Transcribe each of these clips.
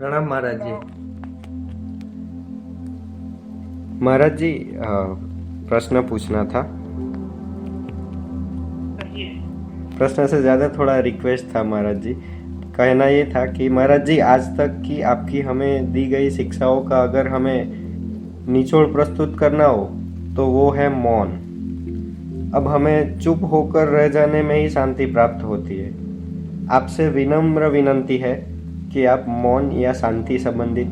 प्रणाम महाराज जी। महाराज जी, प्रश्न पूछना था। प्रश्न से ज़्यादा थोड़ा रिक्वेस्ट था महाराज जी। कहना ये था कि महाराज जी, आज तक की आपकी हमें दी गई शिक्षाओं का अगर हमें निचोड़ प्रस्तुत करना हो तो वो है मौन। अब हमें चुप होकर रह जाने में ही शांति प्राप्त होती है। आपसे विनम्र विनंती है कि आप मौन या शांति संबंधित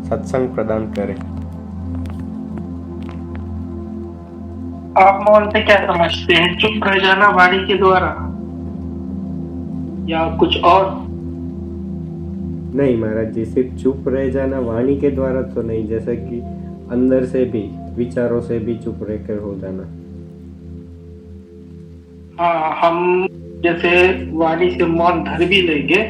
सत्संग प्रदान करें। आप मौन से क्या समझते हैं? चुप रह जाना वाणी के द्वारा या कुछ और? नहीं महाराज जी, सिर्फ चुप रह जाना वाणी के द्वारा तो नहीं, जैसे कि अंदर से भी, विचारों से भी चुप रहकर हो जाना। हाँ, हम जैसे वाणी से मौन धर भी लेंगे,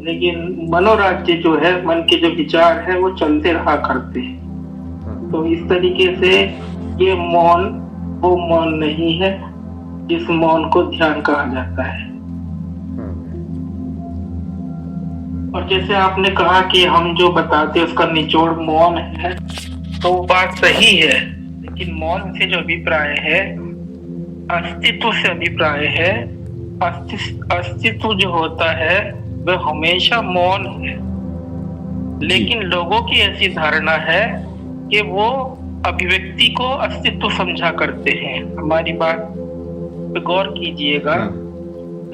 लेकिन मनोराज्य जो है, मन के जो विचार है वो चलते रहा करते हैं। हाँ। तो इस तरीके से ये मौन वो मौन नहीं है जिस मौन को ध्यान कहा जाता है। हाँ। और जैसे आपने कहा कि हम जो बताते हैं उसका निचोड़ मौन है, तो वो बात सही है, लेकिन मौन से जो अभिप्राय है अस्तित्व से अभिप्राय है। अस्तित्व जो होता है वह हमेशा मौन है, लेकिन लोगों की ऐसी धारणा है कि वो अभिव्यक्ति को अस्तित्व समझा करते हैं। हमारी बात पे गौर कीजिएगा। हाँ।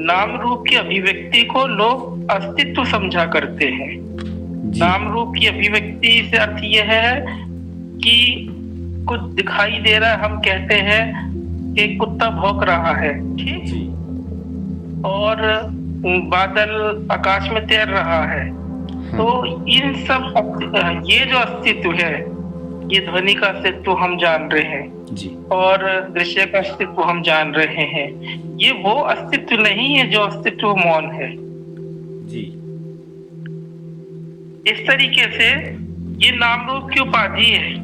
नाम रूप की अभिव्यक्ति को लोग अस्तित्व समझा करते हैं। नाम रूप की अभिव्यक्ति से अर्थ यह है कि कुछ दिखाई दे रहा है, हम कहते हैं कि कुत्ता भौंक रहा है, ठीक, और बादल आकाश में तैर रहा है। तो इन सब ये जो अस्तित्व है, ये ध्वनि का अस्तित्व हम जान रहे हैं जी। और दृश्य का अस्तित्व हम जान रहे हैं। ये वो अस्तित्व नहीं है जो अस्तित्व मौन है जी। इस तरीके से ये नाम रूप की उपाधि है।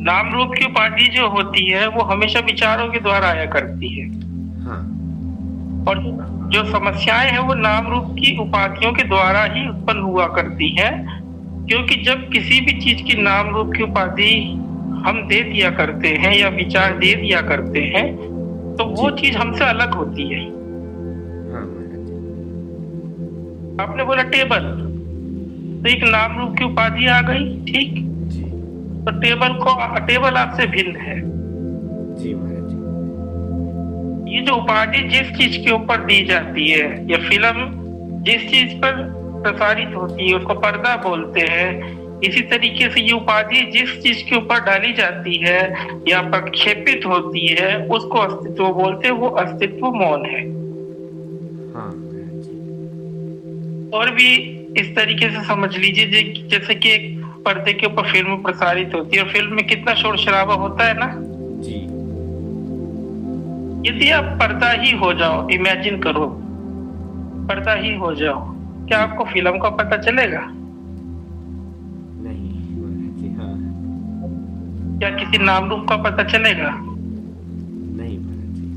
नाम रूप की उपाधि जो होती है वो हमेशा विचारों के द्वारा आया करती है। हाँ। और जो समस्याएं हैं वो नाम रूप की उपाधियों के द्वारा ही उत्पन्न हुआ करती है, क्योंकि जब किसी भी चीज की नाम रूप की उपाधि हम दे दिया करते हैं या विचार दे दिया करते हैं, तो वो चीज हमसे अलग होती है। हाँ। आपने बोला टेबल, तो एक नाम रूप की उपाधि आ गई, ठीक, तो टेबल आपसे भिन्न है। जी महाराज जी। ये जो उपाधि जिस चीज के ऊपर दी जाती है, या फिल्म जिस चीज पर प्रसारित होती है उसको पर्दा बोलते हैं, इसी तरीके से ये उपाधि जिस चीज के ऊपर डाली जाती है या प्रक्षेपित होती है उसको अस्तित्व बोलते हैं। वो अस्तित्व मौन है। हाँ। और भी इस तरीके से समझ लीजिए, जैसे कि एक पर्दे के ऊपर फिल्म प्रसारित होती है और फिल्म में कितना शोर शराबा होता है ना जी। यदि आप पर्दा ही हो जाओ, इमेजिन करो पर्दा ही हो जाओ, क्या आपको फिल्म का पता चलेगा? नहीं महाराज जी। हाँ। क्या किसी नाम रूप का पता चलेगा? नहीं महाराज जी।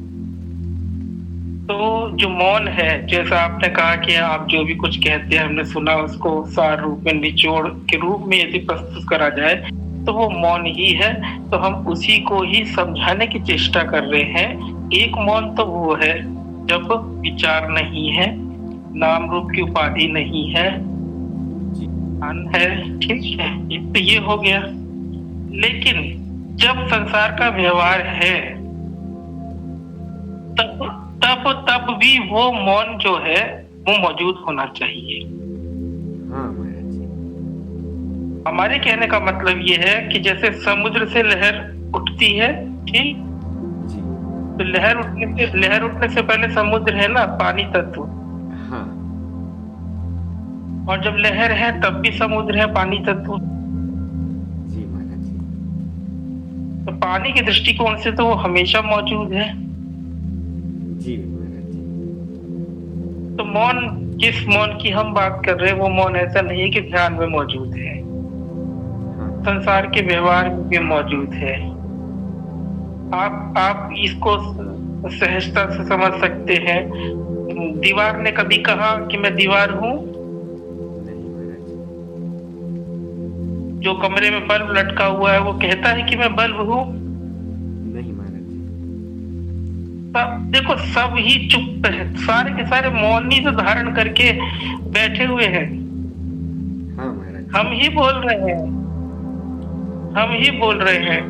तो जो मौन है, जैसा आपने कहा कि आप जो भी कुछ कहते हैं हमने सुना, उसको सार रूप में, निचोड़ के रूप में यदि प्रस्तुत करा जाए तो वो मौन ही है। तो हम उसी को ही समझाने की चेष्टा कर रहे हैं। एक मौन तो वो है जब विचार नहीं है, नाम रूप की उपाधि नहीं है, है, ठीक है, तो ये हो गया। लेकिन जब संसार का व्यवहार है तब भी वो मौन जो है वो मौजूद होना चाहिए। हाँ महाराज जी। हमारे कहने का मतलब ये है कि जैसे समुद्र से लहर उठती है, ठीक, तो लहर उठने से पहले समुद्र है ना, पानी तत्व। हाँ। और जब लहर है तब भी समुद्र है, पानी तत्व। जी महाराज जी। तो पानी के दृष्टिकोण से तो वो हमेशा मौजूद है। जी महाराज जी। तो मौन, जिस मौन की हम बात कर रहे हैं वो मौन ऐसा नहीं है कि ध्यान में मौजूद है, संसार के व्यवहार में भी मौजूद है। आप इसको सहजता से समझ सकते हैं। दीवार ने कभी कहा कि मैं दीवार हूं? जो कमरे में बल्ब लटका हुआ है वो कहता है कि मैं बल्ब हूँ? नहीं महाराज जी। सब देखो, सब ही चुप है, सारे के सारे मौन ही तो धारण करके बैठे हुए हैं। हाँ महाराज जी। हम ही बोल रहे हैं, हम ही बोल रहे हैं।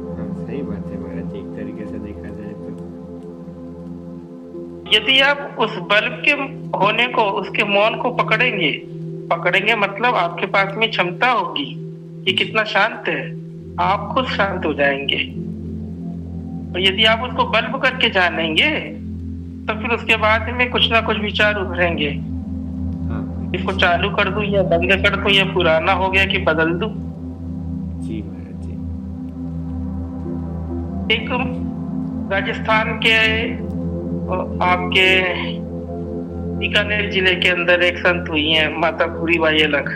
हाँ सही बात है महाराज जी, एक तरीके से देखा जाए तो। यदि आप उस बल्ब के होने को, उसके मौन को पकड़ेंगे मतलब आपके पास में क्षमता होगी कि कितना शांत है, आप खुद शांत हो जाएंगे। और यदि आप उसको बल्ब करके जानेंगे तो फिर उसके बाद में कुछ ना कुछ विचार उभरेंगे। हाँ इसको चालू कर दूं या बंद कर दूं, या पुराना हो गया कि बदल दूं। जी महाराज जी। एक राजस्थान के आपके बीकानेर जिले के अंदर एक संत हुई हैं, माता भूरीबाई अलग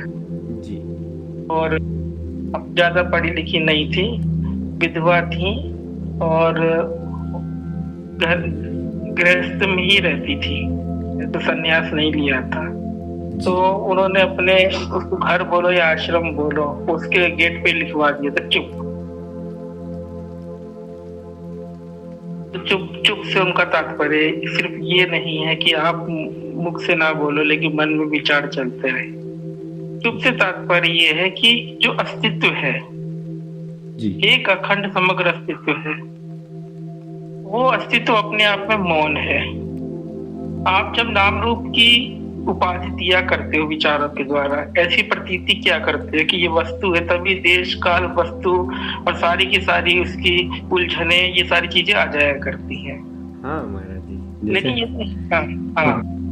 जी। और अब ज्यादा पढ़ी लिखी नहीं थी, विधवा थी और घर गृहस्थ में ही रहती थी, तो संन्यास नहीं लिया था। तो उन्होंने अपने, उसको घर बोलो या आश्रम बोलो, उसके गेट पे लिखवा दिया था चुप। तो चुप से उनका तात्पर्य सिर्फ ये नहीं है कि आप मुख से ना बोलो लेकिन मन में विचार चलते रहे। चुप से तात्पर्य ये है कि जो अस्तित्व है जी। एक अखंड समग्र अस्तित्व है, वो अस्तित्व अपने आप में मौन है। आप जब नाम रूप की उपाधि दिया करते हो विचारों के द्वारा, ऐसी प्रतीति क्या करते हो कि ये वस्तु है, तभी देश काल वस्तु और सारी की सारी उसकी उलझने, ये सारी चीजें आ जाया करती हैं। हाँ महाराज जी। लेकिन यदि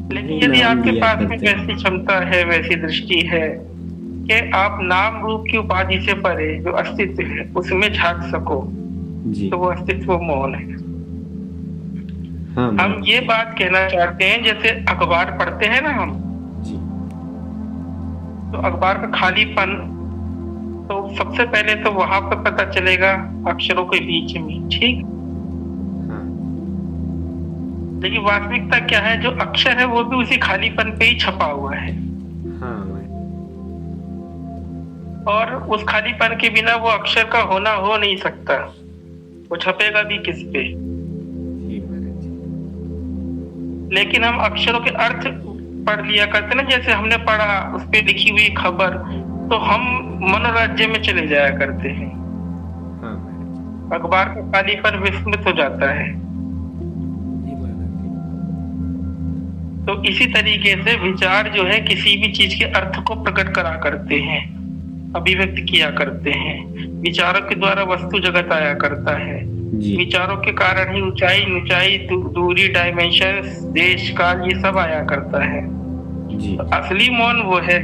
लेकिन यदि आपके पास में वैसी क्षमता है, वैसी दृष्टि है कि आप नाम रूप की उपाधि से परे जो अस्तित्व है उसमें झांक सको जी। तो वो अस्तित्व मौन है। हाँ हम ये बात कहना चाहते हैं, जैसे अखबार पढ़ते हैं ना हम, जी। तो अखबार का खालीपन तो सबसे पहले तो वहां पर पता चलेगा अक्षरों के बीच में, ठीक। हाँ लेकिन वास्तविकता क्या है, जो अक्षर है वो भी उसी खालीपन पे ही छपा हुआ है। हाँ और उस खालीपन के बिना वो अक्षर का होना हो नहीं सकता, वो छपेगा भी किस पे। जी महाराज जी। लेकिन हम अक्षरों के अर्थ पढ़ लिया करते ना, जैसे हमने पढ़ा उस पे लिखी हुई खबर, तो हम मनोराज्य में चले जाया करते हैं। हाँ महाराज जी। अखबार का खालीपन विस्मृत हो जाता है। जी महाराज जी। तो इसी तरीके से विचार जो है किसी भी चीज के अर्थ को प्रकट करा करते हैं, अभिव्यक्त किया करते हैं। विचारों के द्वारा वस्तु जगत आया करता है। जी। विचारों के कारण ही ऊंचाई नीचाई दूरी, डायमेंशंस, देश काल, ये सब आया करता है। जी। असली मौन वो है,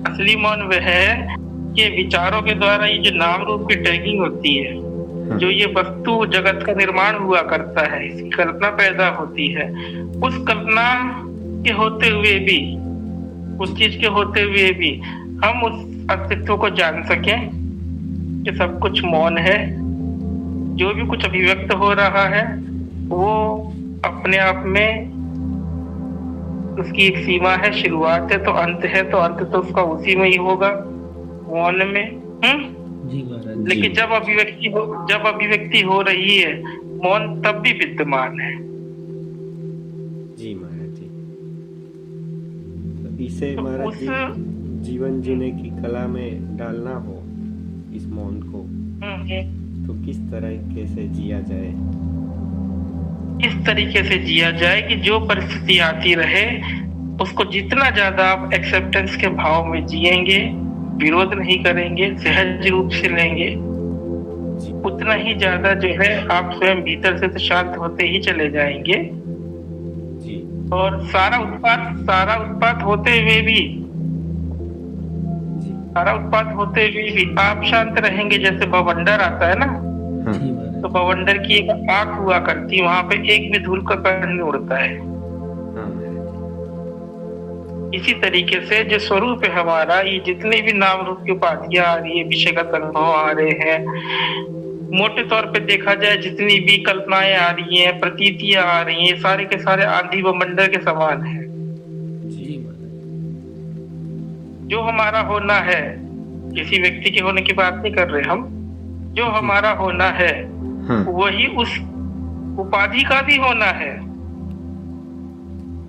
असली मौन वह है कि विचारों के द्वारा ये जो नाम रूप की टैगिंग होती है, हाँ। जो ये वस्तु जगत का निर्माण हुआ करता है, इसकी कल्पना पैदा होती है, उस कल्पना के होते हुए भी, उस चीज के होते हुए भी हम उस अस्तित्व को जान सकें कि सब कुछ मौन है। जो भी कुछ अभिव्यक्त हो रहा है वो अपने आप में उसकी एक सीमा है, शुरुआत है तो अंत है, तो अंत तो उसका उसी में ही होगा, मौन में। जी महाराज। लेकिन जब अभिव्यक्ति हो रही है, मौन तब भी विद्यमान है। जी महाराज जी। तो इसे तो महाराज उस जी जीवन जीने की कला में डालना हो इस मौन को, तो किस तरीके से जिया जाए? इस तरीके से जिया जाए कि जो परिस्थिति आती रहे उसको जितना ज्यादा आप एक्सेप्टेंस के भाव में जिएंगे, विरोध नहीं करेंगे, सहज रूप से लेंगे, उतना ही ज्यादा जो है आप स्वयं भीतर से तो शांत होते ही चले जाएंगे। जी। और सारा उत्पात होते हुए भी आप शांत रहेंगे। जैसे बवंडर आता है ना, हाँ। तो बवंडर की एक आंख हुआ करती, वहां पे एक भी धूल का कण नहीं उड़ता है। हाँ महाराज जी। इसी तरीके से जो स्वरूप है हमारा, ये जितने भी नाम रूप की उपाधियां आ रही है, विषयगत अनुभव आ रहे हैं, मोटे तौर पे देखा जाए जितनी भी कल्पनाएं आ रही हैं, प्रतीतियां आ रही हैं, सारे के सारे आंधी व मंडल के समान है। जी। जो हमारा होना है, किसी व्यक्ति के होने की बात नहीं कर रहे हम। जो हमारा होना है हाँ वही उस उपाधि का भी होना है।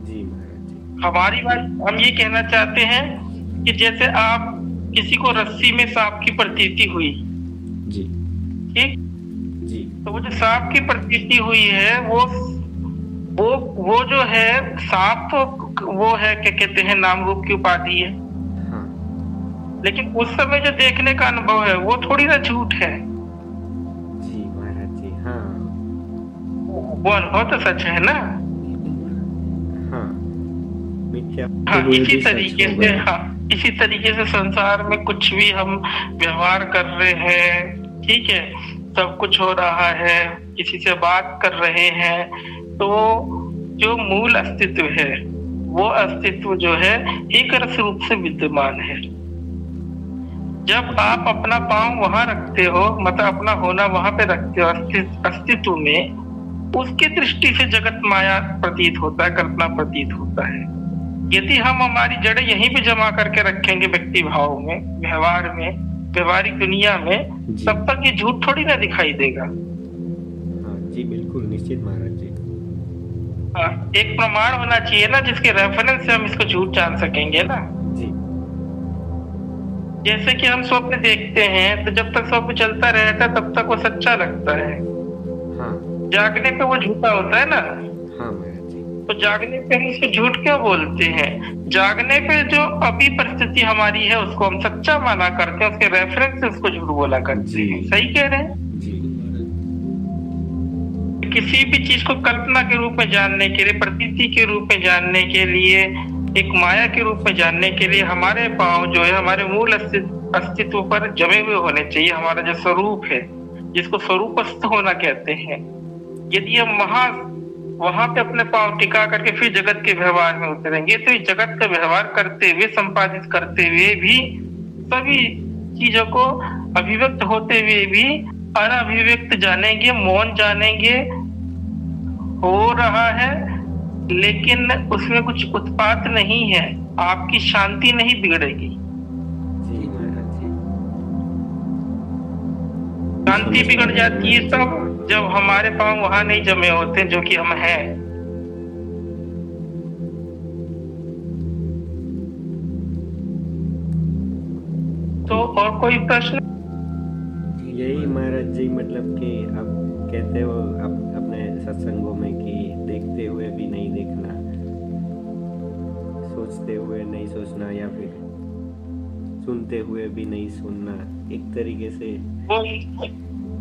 जी महाराज जी। हमारी बात हम ये कहना चाहते हैं कि जैसे आप किसी को रस्सी में सांप की प्रतीति हुई, जी ठीक, जी तो वो जो सांप की प्रतीति हुई है वो जो है सांप, तो वो है क्या कहते हैं, नाम रूप की उपाधि है। हाँ लेकिन उस समय जो देखने का अनुभव है वो थोड़ी ना झूठ है, जी महाराज जी। हाँ वो अनुभव तो सच है ना। हाँ मिथ्या हाँ, हुए इसी भी सच तरीके हो से गए। हाँ, इसी तरीके से संसार में कुछ भी हम व्यवहार कर रहे हैं, ठीक है, सब कुछ हो रहा है, किसी से बात कर रहे हैं, तो जो मूल अस्तित्व है वो अस्तित्व जो है एक रस रूप से विद्यमान है। जब आप अपना पांव वहां रखते हो, मतलब अपना होना वहां पे रखते हो अस्तित्व में, उसकी दृष्टि से जगत माया प्रतीत होता है, कल्पना प्रतीत होता है। यदि हम हमारी जड़ें यहीं पे जमा करके रखेंगे व्यक्ति भाव में, व्यवहार में, व्यवहारिक दुनिया में, जी। तब तक ये झूठ थोड़ी ना दिखाई देगा। हाँ जी बिल्कुल निश्चित महाराज जी। एक प्रमाण होना चाहिए ना, जिसके रेफरेंस से हम इसको झूठ जान सकेंगे ना। जी जैसे कि हम स्वप्न देखते हैं, तो जब तक स्वप्न चलता रहता है तब तक वो सच्चा लगता है, हाँ जागने पे वो झूठा होता है ना। हाँ महाराज जी। तो जागने पे हम इसको झूठ क्यों बोलते हैं? जागने पे जो अभी परिस्थिति हमारी है उसको हम सच्चा माना करते हैं, उसके रेफरेंस से उसको झूठ बोला करते हैं। सही कह रहे हैं। जी किसी भी चीज को कल्पना के रूप में जानने के लिए, प्रतीति के रूप में जानने के लिए, एक माया के रूप में जानने के लिए हमारे पांव जो है हमारे मूल अस्तित्व पर जमे हुए होने चाहिए। हमारा जो स्वरूप है, जिसको स्वरूपस्थ होना कहते हैं, यदि हम वहां पे अपने पांव टिका करके फिर जगत के व्यवहार में उतरेंगे, तो इस जगत का व्यवहार करते हुए, संपादित करते हुए भी, सभी चीजों को अभिव्यक्त होते हुए भी अनअभिव्यक्त जानेंगे, मौन जानेंगे, हो रहा है, लेकिन उसमें कुछ उत्पात नहीं है, आपकी शांति नहीं बिगड़ेगी। जी महाराज जी। शांति बिगड़ जाती है तब जब हमारे पांव वहां नहीं जमे होते जो कि हम हैं। तो और कोई प्रश्न? यही महाराज जी, मतलब कि आप कहते हो अपने सत्संगों में कि देखते हुए भी नहीं देखना, सोचते हुए नहीं सोचना, या फिर सुनते हुए भी नहीं सुनना, एक तरीके से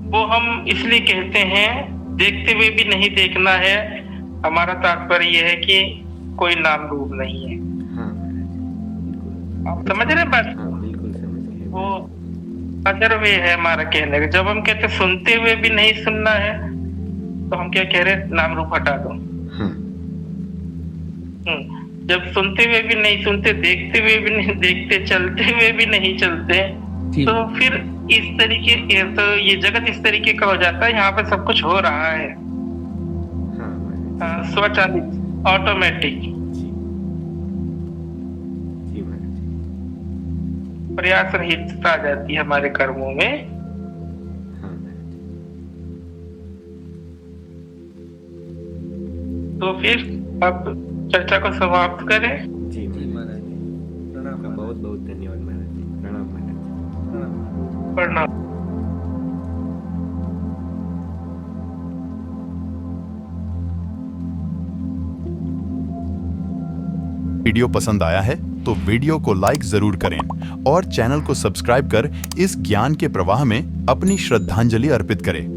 वो हम इसलिए कहते हैं देखते हुए भी नहीं देखना है। हमारा तात्पर्य यह है कि कोई नाम रूप नहीं है। हाँ महाराज जी बिल्कुल। आप समझ रहे हैं बात? हाँ बिल्कुल समझ गए। वो अदर वे है हमारा कहने का। जब हम कहते सुनते हुए भी नहीं सुनना है, तो हम क्या कह रहे हैं? नाम रूप हटा दो। हाँ जब सुनते हुए भी नहीं सुनते, देखते हुए भी नहीं देखते, चलते हुए भी नहीं चलते, तो फिर इस तरीके, तो ये जगत इस तरीके का हो जाता है। यहाँ पे सब कुछ हो रहा है हाँ स्वचालित, ऑटोमेटिक, जी जी महाराज जी। प्रयास रहितता आ जाती है हमारे कर्मों में। हाँ महाराज जी। तो फिर अब चर्चा को समाप्त करें। जी महाराज जी। आपका बहुत बहुत धन्यवाद महाराज जी। प्रणाम महाराज जी। प्रणाम। वीडियो पसंद आया है तो वीडियो को लाइक जरूर करें और चैनल को सब्सक्राइब कर इस ज्ञान के प्रवाह में अपनी श्रद्धांजलि अर्पित करें।